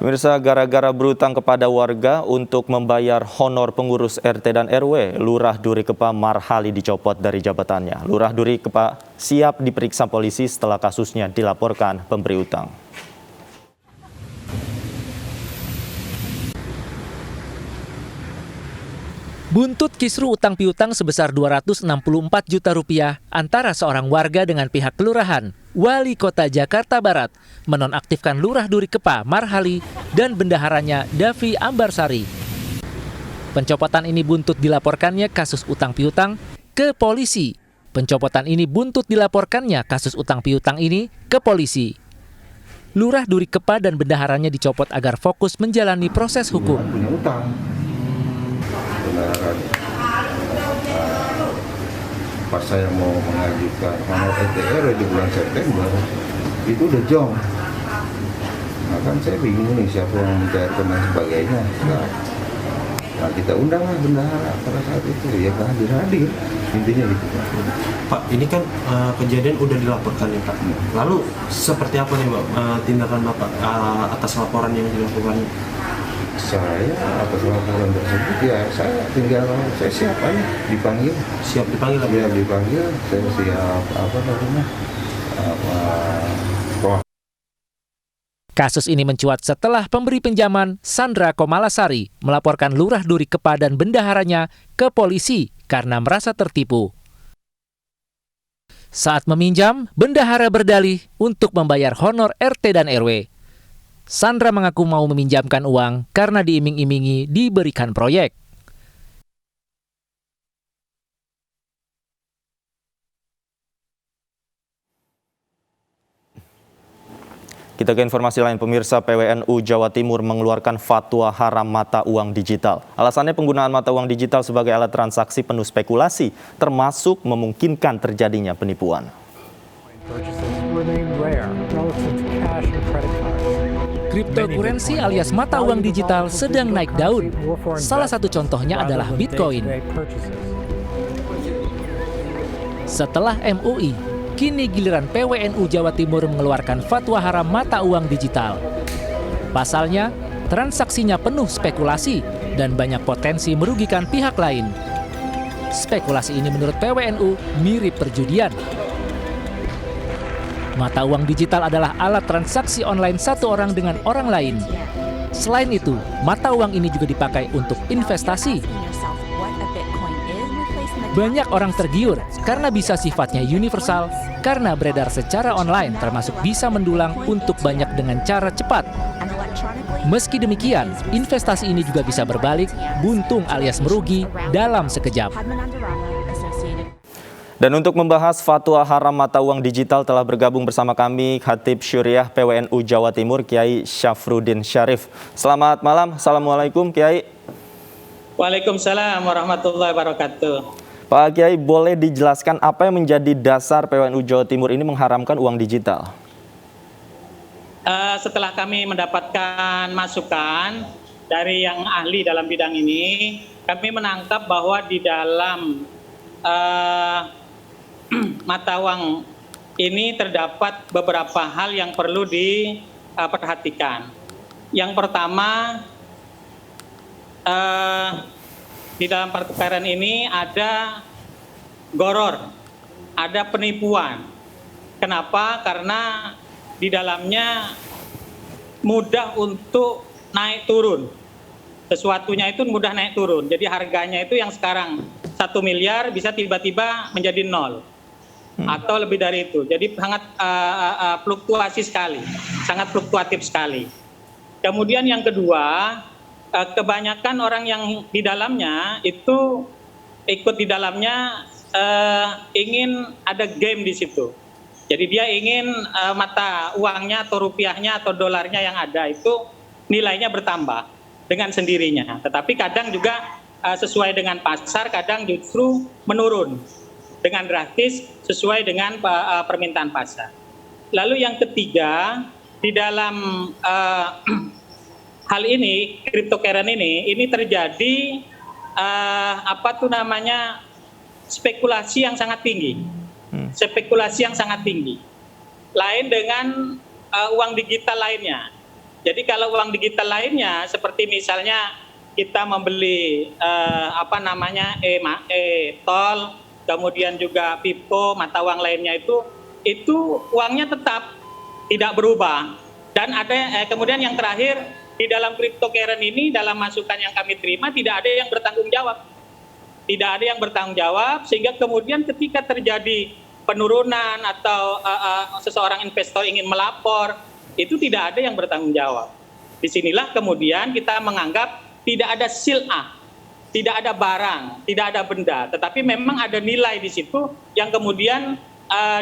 Pemirsa, gara-gara berutang kepada warga untuk membayar honor pengurus RT dan RW, Lurah Duri Kepa Marhali dicopot dari jabatannya. Lurah Duri Kepa siap diperiksa polisi setelah kasusnya dilaporkan pemberi utang. Buntut kisru utang piutang sebesar Rp264 juta antara seorang warga dengan pihak kelurahan, Wali Kota Jakarta Barat menonaktifkan Lurah Duri Kepa Marhali dan bendaharanya Davi Ambarsari. Pencopotan ini buntut dilaporkannya kasus utang piutang ke polisi. Lurah Duri Kepa dan bendaharanya dicopot agar fokus menjalani proses hukum. Punya utang. Bendaharanya. Pas saya mau mengajukan honor RT/RW di bulan September, itu udah jong. Nah kan saya bingung nih siapa yang mencairkan dan sebagainya. Nah kita undanglah bendahara pada saat itu, ya kan hadir intinya gitu. Pak, ini kan kejadian udah dilaporkan ya Pak. Lalu seperti apa nih Pak tindakan Bapak atas laporan yang dilakukan? Saya atas laporan tersebut ya saya tinggal saya siap aja dipanggil. Siap dipanggil? Ya dipanggil, saya siap Kasus ini mencuat setelah pemberi pinjaman Sandra Komalasari melaporkan Lurah Duri Kepa dan bendaharanya ke polisi karena merasa tertipu. Saat meminjam, bendahara berdalih untuk membayar honor RT dan RW. Sandra mengaku mau meminjamkan uang karena diiming-imingi diberikan proyek. Kita ke informasi lain, pemirsa. PWNU Jawa Timur mengeluarkan fatwa haram mata uang digital. Alasannya penggunaan mata uang digital sebagai alat transaksi penuh spekulasi, termasuk memungkinkan terjadinya penipuan. Cryptocurrency alias mata uang digital sedang naik daun. Salah satu contohnya adalah Bitcoin. Setelah MUI, kini giliran PWNU Jawa Timur mengeluarkan fatwa haram mata uang digital. Pasalnya, transaksinya penuh spekulasi dan banyak potensi merugikan pihak lain. Spekulasi ini menurut PWNU mirip perjudian. Mata uang digital adalah alat transaksi online satu orang dengan orang lain. Selain itu, mata uang ini juga dipakai untuk investasi. Banyak orang tergiur karena bisa sifatnya universal, karena beredar secara online termasuk bisa mendulang untuk banyak dengan cara cepat. Meski demikian, investasi ini juga bisa berbalik, buntung alias merugi dalam sekejap. Dan untuk membahas fatwa haram mata uang digital telah bergabung bersama kami Khatib Syuriah PWNU Jawa Timur, Kiai Syafruddin Syarif. Selamat malam, Assalamualaikum Kiai. Waalaikumsalam warahmatullahi wabarakatuh. Pak Kiai, boleh dijelaskan apa yang menjadi dasar PWNU Jawa Timur ini mengharamkan uang digital? Setelah kami mendapatkan masukan dari yang ahli dalam bidang ini, kami menangkap bahwa di dalam mata uang ini terdapat beberapa hal yang perlu diperhatikan. Yang pertama, di dalam pertukaran ini ada goror, ada penipuan. Kenapa? Karena di dalamnya mudah untuk naik turun. Sesuatunya itu mudah naik turun. Jadi harganya itu yang sekarang 1 miliar bisa tiba-tiba menjadi 0. Atau lebih dari itu. Jadi sangat fluktuasi sekali, sangat fluktuatif sekali. Kemudian yang kedua, kebanyakan orang yang di dalamnya itu ikut di dalamnya ingin ada game di situ. Jadi dia ingin mata uangnya atau rupiahnya atau dolarnya yang ada itu nilainya bertambah dengan sendirinya. Tetapi kadang juga sesuai dengan pasar, kadang justru menurun dengan drastis sesuai dengan permintaan pasar. Lalu yang ketiga, di dalam hal ini, cryptocurrency ini terjadi spekulasi yang sangat tinggi. Spekulasi yang sangat tinggi. Lain dengan uang digital lainnya. Jadi kalau uang digital lainnya seperti misalnya kita membeli tol, kemudian juga Pipo, mata uang lainnya itu uangnya tetap tidak berubah. Dan ada kemudian yang terakhir di dalam cryptocurrency ini, dalam masukan yang kami terima tidak ada yang bertanggung jawab. Tidak ada yang bertanggung jawab, sehingga kemudian ketika terjadi penurunan atau seseorang investor ingin melapor, itu tidak ada yang bertanggung jawab. Disinilah kemudian kita menganggap tidak ada sil'ah, tidak ada barang, tidak ada benda, tetapi memang ada nilai di situ yang kemudian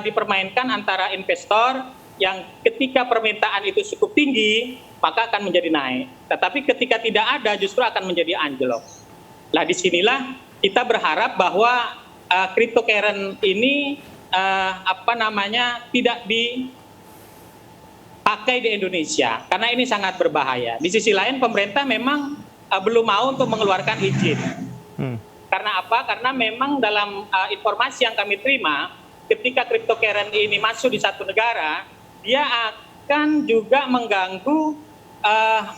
dipermainkan antara investor yang ketika permintaan itu cukup tinggi, maka akan menjadi naik. Tetapi ketika tidak ada, justru akan menjadi anjlok. Nah, disinilah kita berharap bahwa cryptocurrency ini tidak dipakai di Indonesia karena ini sangat berbahaya. Di sisi lain pemerintah memang belum mau untuk mengeluarkan izin. Karena apa? Karena memang dalam informasi yang kami terima, ketika cryptocurrency ini masuk di satu negara, dia akan juga mengganggu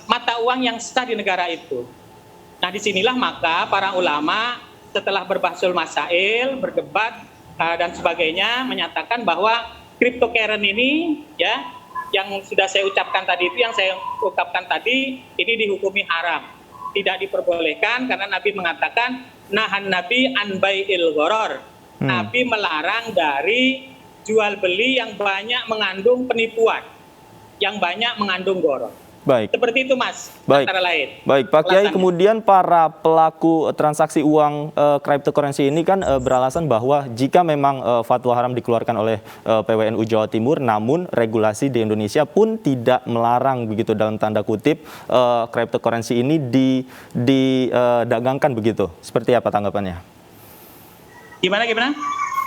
mata uang yang sah di negara itu. Nah, disinilah maka para ulama setelah berbahsul masail, berdebat dan sebagainya menyatakan bahwa cryptocurrency ini ya yang sudah saya ucapkan tadi ini dihukumi haram, tidak diperbolehkan karena Nabi mengatakan nahan Nabi an bai'il gharar. Nabi melarang dari jual beli yang banyak mengandung penipuan, yang banyak mengandung gharar. Baik. Seperti itu, Mas, Baik. antara lain. Baik, Pak Kiai, kemudian para pelaku transaksi uang cryptocurrency ini kan beralasan bahwa jika memang fatwa haram dikeluarkan oleh PWNU Jawa Timur, namun regulasi di Indonesia pun tidak melarang begitu dalam tanda kutip cryptocurrency ini didagangkan begitu. Seperti apa tanggapannya? Gimana?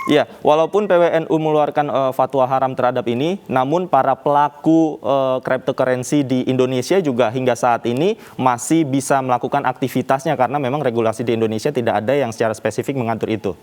Ya, walaupun PWNU mengeluarkan fatwa haram terhadap ini, namun para pelaku cryptocurrency di Indonesia juga hingga saat ini masih bisa melakukan aktivitasnya karena memang regulasi di Indonesia tidak ada yang secara spesifik mengatur itu.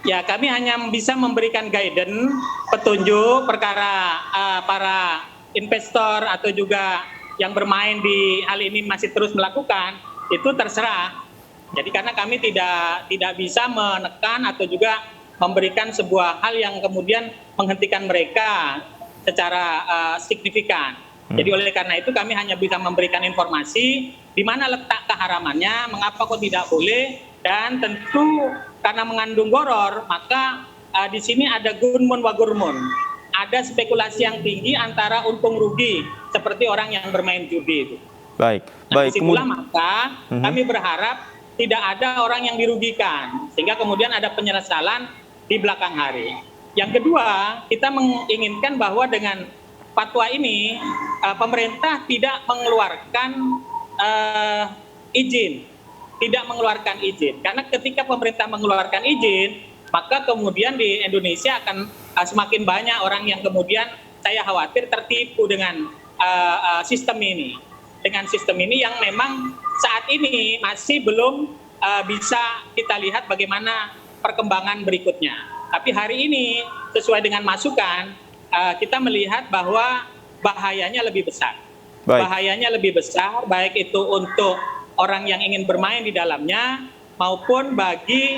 Ya, kami hanya bisa memberikan guidance, petunjuk perkara para investor atau juga yang bermain di hal ini masih terus melakukan, itu terserah. Jadi karena kami tidak bisa menekan atau juga memberikan sebuah hal yang kemudian menghentikan mereka secara signifikan. Jadi oleh karena itu kami hanya bisa memberikan informasi di mana letak keharamannya, mengapa kok tidak boleh, dan tentu karena mengandung gharar, maka di sini ada gunmun wa gurmun. Ada spekulasi yang tinggi antara untung rugi seperti orang yang bermain judi itu. Baik. Disitulah maka kami berharap tidak ada orang yang dirugikan, sehingga kemudian ada penyesalan di belakang hari. Yang kedua, kita menginginkan bahwa dengan fatwa ini, pemerintah tidak mengeluarkan izin. Karena ketika pemerintah mengeluarkan izin, maka kemudian di Indonesia akan semakin banyak orang yang kemudian saya khawatir tertipu dengan sistem ini. Dengan sistem ini yang memang saat ini masih belum bisa kita lihat bagaimana perkembangan berikutnya. Tapi hari ini sesuai dengan masukan, kita melihat bahwa bahayanya lebih besar. Bahayanya lebih besar, baik itu untuk orang yang ingin bermain di dalamnya, maupun bagi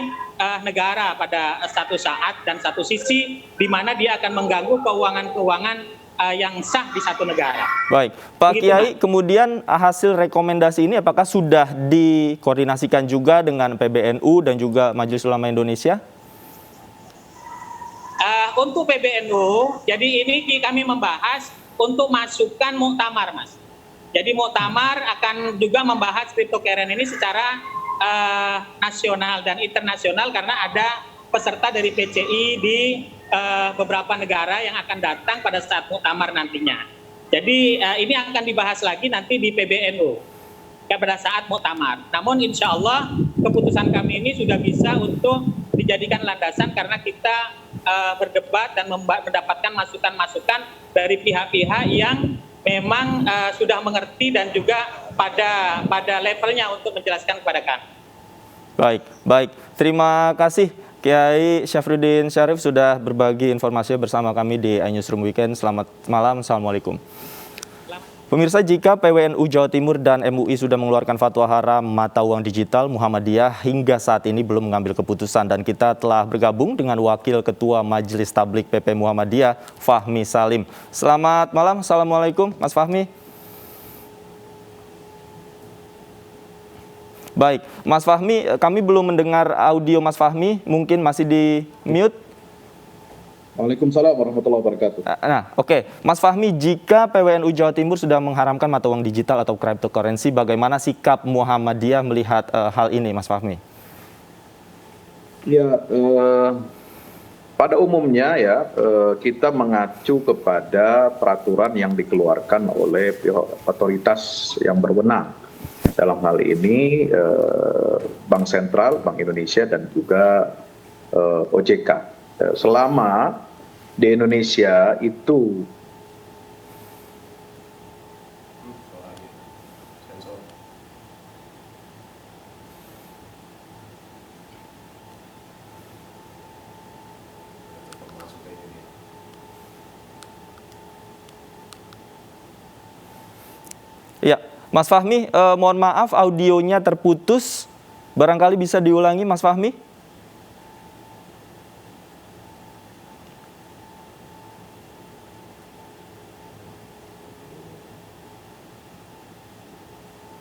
negara pada satu saat dan satu sisi, di mana dia akan mengganggu keuangan-keuangan yang sah di satu negara. Baik, Pak Kiai, kemudian hasil rekomendasi ini apakah sudah dikoordinasikan juga dengan PBNU dan juga Majelis Ulama Indonesia? Untuk PBNU, jadi ini kami membahas untuk masukan muktamar, Mas. Jadi muktamar akan juga membahas cryptocurrency ini secara nasional dan internasional karena ada peserta dari PCI di beberapa negara yang akan datang pada saat muktamar nantinya. Jadi ini akan dibahas lagi nanti di PBNU pada saat muktamar. Namun insya Allah keputusan kami ini sudah bisa untuk dijadikan landasan karena kita berdebat dan mendapatkan masukan-masukan dari pihak-pihak yang memang sudah mengerti dan juga pada levelnya untuk menjelaskan kepada kami. Baik. Terima kasih Kiai Syafruddin Syarif sudah berbagi informasinya bersama kami di iNewsroom Weekend. Selamat malam, Assalamualaikum. Pemirsa, jika PWNU Jawa Timur dan MUI sudah mengeluarkan fatwa haram mata uang digital, Muhammadiyah hingga saat ini belum mengambil keputusan. Dan kita telah bergabung dengan Wakil Ketua Majelis Tablik PP Muhammadiyah, Fahmi Salim. Selamat malam, Assalamualaikum Mas Fahmi. Baik, Mas Fahmi, kami belum mendengar audio Mas Fahmi, mungkin masih di mute. Waalaikumsalam warahmatullahi wabarakatuh. Nah, oke. Mas Fahmi, jika PWNU Jawa Timur sudah mengharamkan mata uang digital atau cryptocurrency, bagaimana sikap Muhammadiyah melihat hal ini, Mas Fahmi? Ya, pada umumnya ya kita mengacu kepada peraturan yang dikeluarkan oleh pihak otoritas yang berwenang. Dalam hal ini Bank Sentral, Bank Indonesia dan juga OJK. Selama di Indonesia itu Ya, Mas Fahmi, mohon maaf audionya terputus. Barangkali bisa diulangi, Mas Fahmi?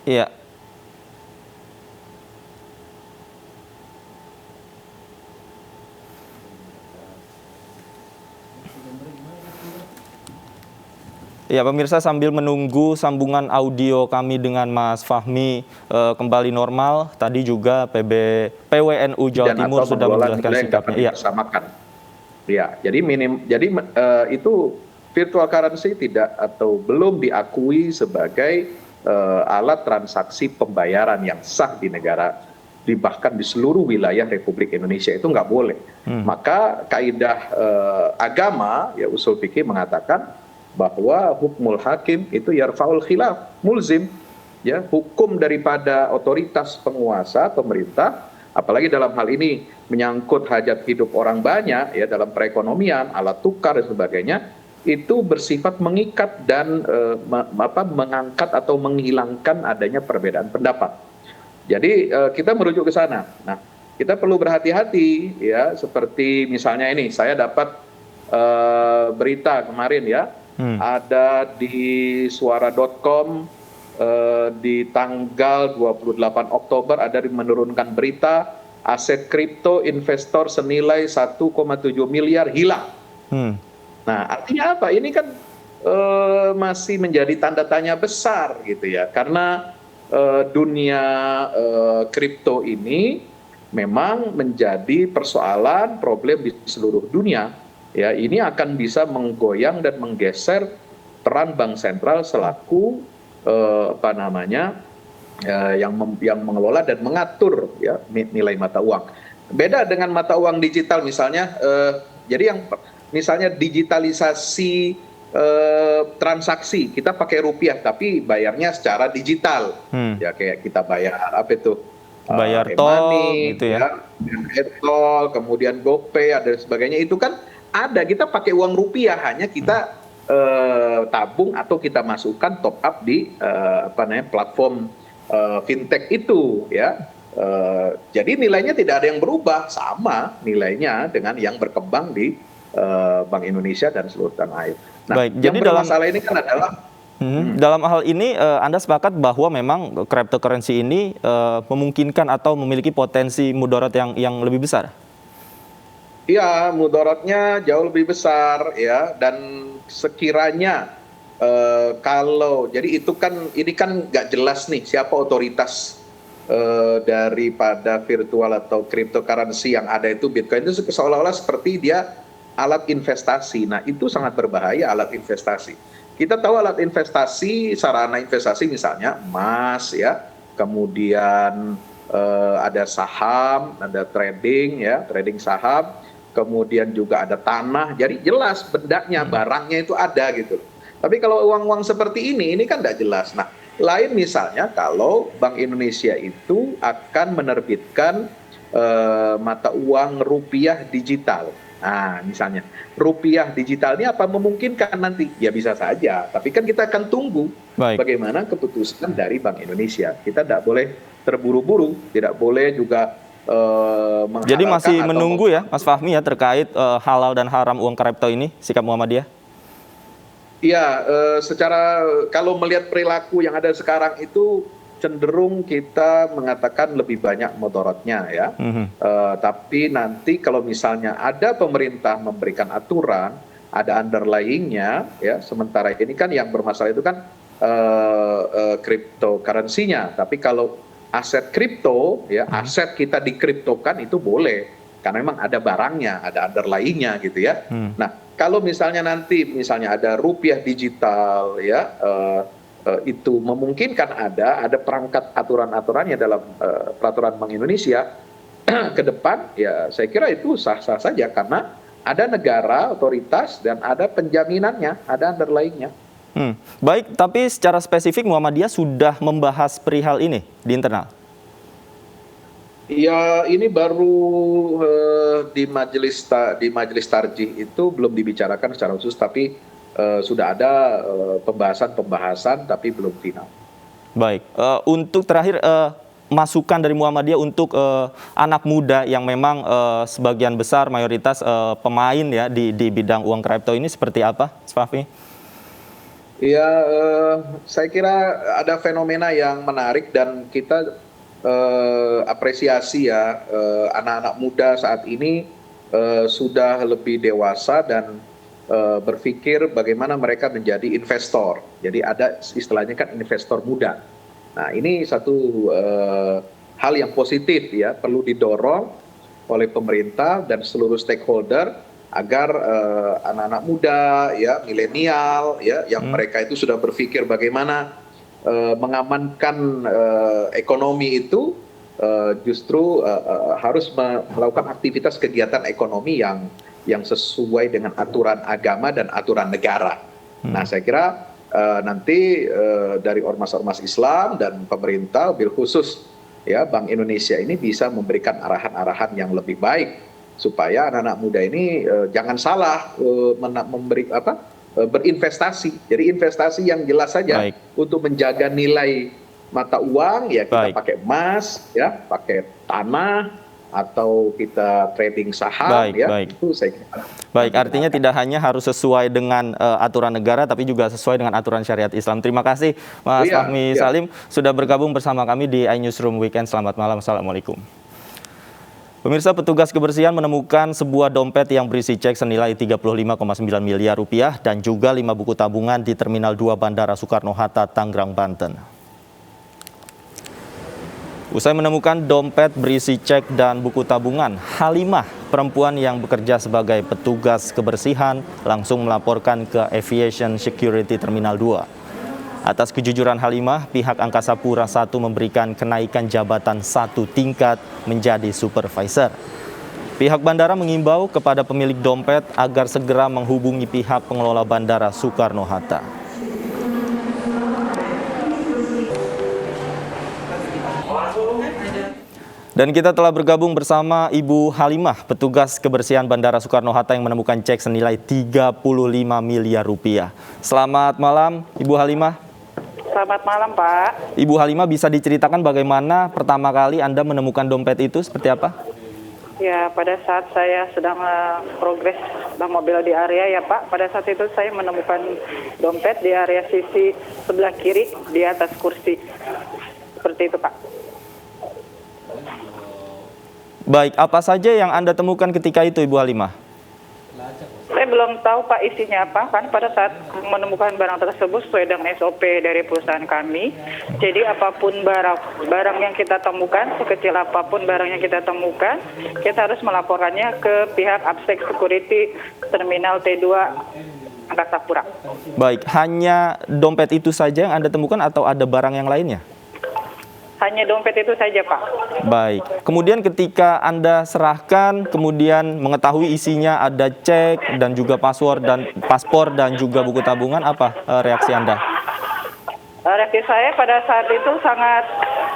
Iya. Ya, pemirsa, sambil menunggu sambungan audio kami dengan Mas Fahmi kembali normal, tadi juga PWNU Jawa Timur sudah menjelaskan sikapnya. Iya. Ya, jadi itu virtual currency tidak atau belum diakui sebagai alat transaksi pembayaran yang sah di negara, bahkan di seluruh wilayah Republik Indonesia itu nggak boleh. Maka kaidah agama, ya usul fikih mengatakan bahwa hukmul hakim itu yarfaul khilaf mulzim, ya hukum daripada otoritas penguasa pemerintah, apalagi dalam hal ini menyangkut hajat hidup orang banyak ya dalam perekonomian, alat tukar dan sebagainya, itu bersifat mengikat dan mengangkat atau menghilangkan adanya perbedaan pendapat. Jadi kita merujuk ke sana. Nah, kita perlu berhati-hati ya, seperti misalnya ini saya dapat berita kemarin ya, ada di suara.com di tanggal 28 Oktober ada menurunkan berita aset kripto investor senilai 1,7 miliar hilang. Nah, artinya apa? Ini kan masih menjadi tanda tanya besar gitu ya, karena dunia kripto ini memang menjadi persoalan problem di seluruh dunia. Ya, ini akan bisa menggoyang dan menggeser peran Bank Sentral selaku yang mengelola dan mengatur ya nilai mata uang. Beda dengan mata uang digital misalnya, jadi yang misalnya digitalisasi transaksi, kita pakai rupiah tapi bayarnya secara digital, ya kayak kita bayar apa itu? Bayar tol gitu ya. Tol, kemudian GoPay ada sebagainya, itu kan ada, kita pakai uang rupiah, hanya kita tabung atau kita masukkan top up di platform fintech itu ya. Jadi nilainya tidak ada yang berubah, sama nilainya dengan yang berkembang di Bank Indonesia dan seluruh tanah air. Nah, baik, yang jadi masalah ini kan adalah dalam hal ini Anda sepakat bahwa memang cryptocurrency ini memungkinkan atau memiliki potensi mudarat yang lebih besar? Iya, mudaratnya jauh lebih besar ya, dan sekiranya kalau jadi itu kan ini kan nggak jelas nih siapa otoritas daripada virtual atau cryptocurrency yang ada itu. Bitcoin itu seolah-olah seperti dia alat investasi. Nah, itu sangat berbahaya alat investasi. Kita tahu alat investasi, sarana investasi misalnya emas ya, kemudian ada saham, ada trading ya, trading saham, kemudian juga ada tanah. Jadi jelas bendanya, barangnya itu ada gitu. Tapi kalau uang-uang seperti ini kan tidak jelas. Nah, lain misalnya kalau Bank Indonesia itu akan menerbitkan mata uang rupiah digital. Nah, misalnya rupiah digital ini apa memungkinkan nanti? Ya bisa saja, tapi kan kita akan tunggu Baik. bagaimana keputusan dari Bank Indonesia. Kita tidak boleh terburu-buru, tidak boleh juga Jadi masih menghalalkan atau menunggu ya Mas Fahmi ya terkait halal dan haram uang kripto ini, sikap Muhammadiyah? Iya, secara kalau melihat perilaku yang ada sekarang itu cenderung kita mengatakan lebih banyak motorotnya ya. Tapi nanti kalau misalnya ada pemerintah memberikan aturan, ada underlyingnya ya. Sementara ini kan yang bermasalah itu kan cryptocurrency-nya. Tapi kalau aset kripto ya, aset kita dikriptokan itu boleh. Karena memang ada barangnya, ada underlyingnya gitu ya. Nah, kalau misalnya nanti ada rupiah digital ya, itu memungkinkan ada perangkat aturan-aturannya dalam peraturan Bank Indonesia ke depan, ya saya kira itu sah-sah saja karena ada negara, otoritas dan ada penjaminannya, ada underlyingnya. Baik, tapi secara spesifik Muhammadiyah sudah membahas perihal ini di internal. Ya, ini baru di majelis tarjih itu belum dibicarakan secara khusus, tapi sudah ada pembahasan tapi belum final. Baik, untuk terakhir masukan dari Muhammadiyah untuk anak muda yang memang sebagian besar mayoritas pemain ya di bidang uang kripto ini seperti apa, Mas Fahmi? Ya, saya kira ada fenomena yang menarik dan kita apresiasi ya, anak-anak muda saat ini sudah lebih dewasa dan berpikir bagaimana mereka menjadi investor. Jadi ada istilahnya kan investor muda. Nah, ini satu hal yang positif ya, perlu didorong oleh pemerintah dan seluruh stakeholder agar anak-anak muda ya, milenial ya, yang mereka itu sudah berpikir bagaimana mengamankan ekonomi itu justru harus melakukan aktivitas kegiatan ekonomi yang sesuai dengan aturan agama dan aturan negara. Nah, saya kira nanti dari ormas-ormas Islam dan pemerintah, bil khusus ya Bank Indonesia ini bisa memberikan arahan-arahan yang lebih baik supaya anak-anak muda ini jangan salah berinvestasi. Jadi investasi yang jelas saja. Baik. Untuk menjaga nilai mata uang ya kita Baik. pakai emas ya, pakai tanah atau kita trading saham ya. Baik. Itu saya kira. Baik, artinya tidak hanya harus sesuai dengan aturan negara tapi juga sesuai dengan aturan syariat Islam. Terima kasih Mas Fahmi Salim sudah bergabung bersama kami di iNewsroom Weekend. Selamat malam. Assalamualaikum. Pemirsa, petugas kebersihan menemukan sebuah dompet yang berisi cek senilai 35,9 miliar rupiah dan juga 5 buku tabungan di Terminal 2 Bandara Soekarno-Hatta, Tangerang, Banten. Usai menemukan dompet berisi cek dan buku tabungan, Halimah, perempuan yang bekerja sebagai petugas kebersihan, langsung melaporkan ke Aviation Security Terminal 2. Atas kejujuran Halimah, pihak Angkasa Pura I memberikan kenaikan jabatan 1 tingkat menjadi supervisor. Pihak bandara mengimbau kepada pemilik dompet agar segera menghubungi pihak pengelola Bandara Soekarno-Hatta. Dan kita telah bergabung bersama Ibu Halimah, petugas kebersihan Bandara Soekarno-Hatta yang menemukan cek senilai 35 miliar rupiah. Selamat malam, Ibu Halimah. Selamat malam, Pak. Ibu Halimah, bisa diceritakan bagaimana pertama kali Anda menemukan dompet itu, seperti apa? Ya, pada saat saya sedang progres mobil di area ya, Pak. Pada saat itu saya menemukan dompet di area sisi sebelah kiri di atas kursi. Seperti itu, Pak. Baik, apa saja yang Anda temukan ketika itu, Ibu Halimah? Saya belum tahu, Pak, isinya apa. Kan pada saat menemukan barang tersebut sesuai dengan SOP dari perusahaan kami. Jadi apapun barang yang kita temukan, sekecil apapun barang yang kita temukan, kita harus melaporkannya ke pihak Absek Security Terminal T2 Angkasa Pura. Baik, hanya dompet itu saja yang Anda temukan atau ada barang yang lainnya? Hanya dompet itu saja, Pak. Baik, kemudian ketika Anda serahkan, kemudian mengetahui isinya ada cek dan juga paspor dan juga buku tabungan, apa reaksi Anda? Reaksi saya pada saat itu sangat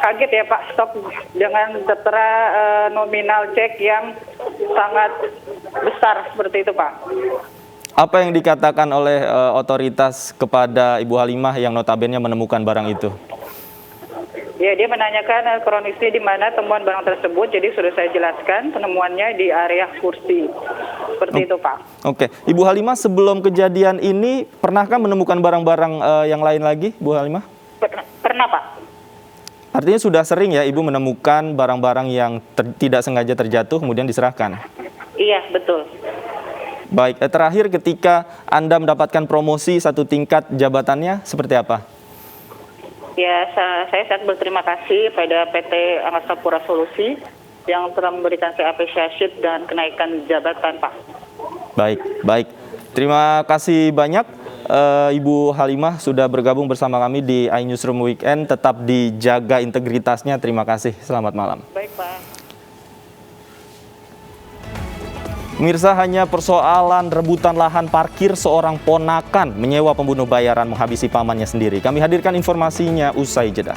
kaget ya Pak, stok dengan tertera nominal cek yang sangat besar seperti itu Pak. Apa yang dikatakan oleh otoritas kepada Ibu Halimah yang notabene menemukan barang itu? Ya, dia menanyakan kronisnya di mana temuan barang tersebut, jadi sudah saya jelaskan penemuannya di area kursi. Seperti itu, Pak. Oke, Ibu Halimah sebelum kejadian ini pernahkah menemukan barang-barang yang lain lagi, Bu Halimah? Pernah, Pak. Artinya sudah sering ya Ibu menemukan barang-barang yang tidak sengaja terjatuh kemudian diserahkan? Iya, betul. Baik, terakhir ketika Anda mendapatkan promosi satu tingkat jabatannya seperti apa? Ya, saya sangat berterima kasih pada PT Angkasa Pura Solusi yang telah memberikan saya apresiasi dan kenaikan jabatan, Pak. Baik. Terima kasih banyak Ibu Halimah sudah bergabung bersama kami di iNewsroom Weekend. Tetap dijaga integritasnya. Terima kasih. Selamat malam. Baik, Pak. Pemirsa, hanya persoalan rebutan lahan parkir seorang ponakan menyewa pembunuh bayaran menghabisi pamannya sendiri. Kami hadirkan informasinya usai jeda.